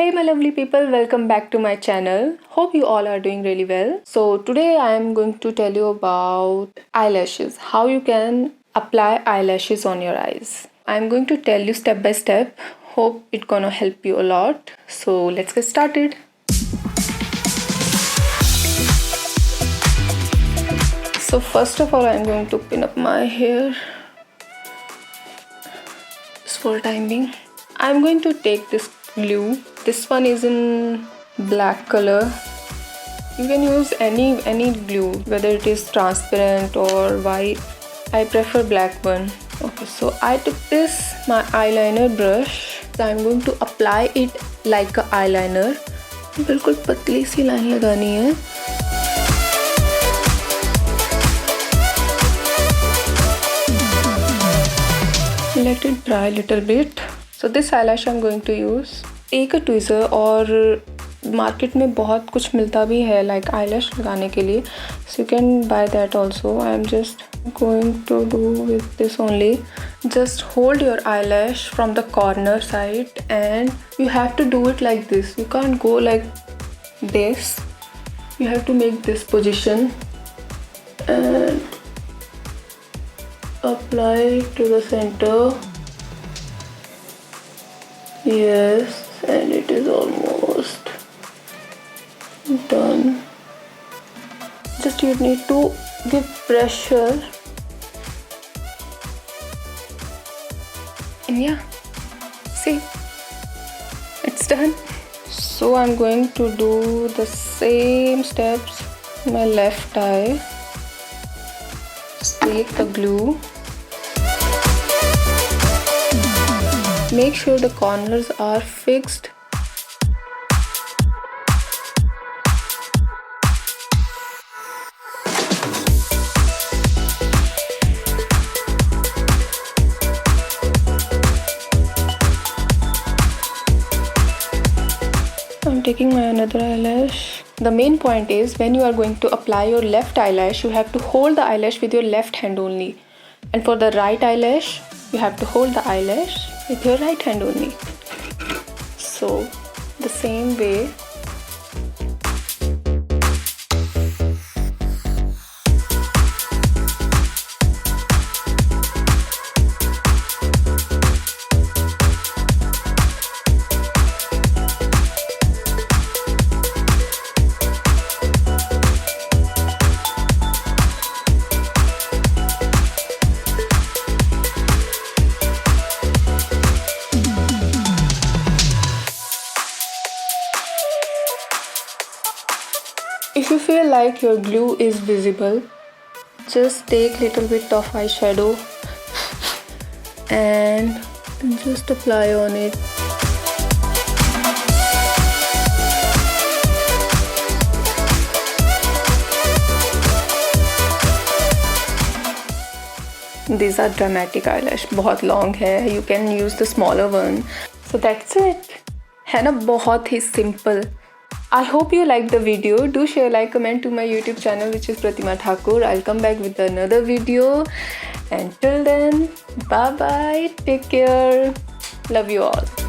Hey my lovely people, welcome back to my channel. Hope you all are doing really well. So today I am going to tell you about eyelashes, how you can apply eyelashes on your eyes. I'm going to tell you step by step. Hope it's gonna help you a lot. So let's get started. So first of all, I'm going to pin up my hair just for time being. I'm going to take this glue. This one is in black color. You can use any glue, whether it is transparent or white. I prefer black one. Okay, so I took this my eyeliner brush. So I'm going to apply it like a eyeliner. बिल्कुल पतली सी line लगानी है. Let it dry a little bit. So this eyelash I'm going to use. Take a tweezer और market में बहुत कुछ मिलता भी है like eyelash लगाने के लिए. So you can buy that also. I'm just going to do with this only. Just hold your eyelash from the corner side and you have to do it like this. You can't go like this. You have to make this position and apply to the center. Yes, and it is almost done. Just you need to give pressure and yeah, see, it's done. So I'm going to do the same steps in my left eye. Just take the glue. Make sure the corners are fixed. I'm taking my another eyelash. The main point is when you are going to apply your left eyelash, you have to hold the eyelash with your left hand only. And for the right eyelash, you have to hold the eyelash with your right hand only. So the same way. If you feel like your glue is visible, just take little bit of eyeshadow and just apply on it. These are dramatic eyelash, बहुत long है. You can use the smaller one. So that's it. है ना, बहुत ही simple. I hope you liked the video. Do share, like, comment to my YouTube channel, which is Pratima Thakur. I'll come back with another video. And till then, bye bye. Take care. Love you all.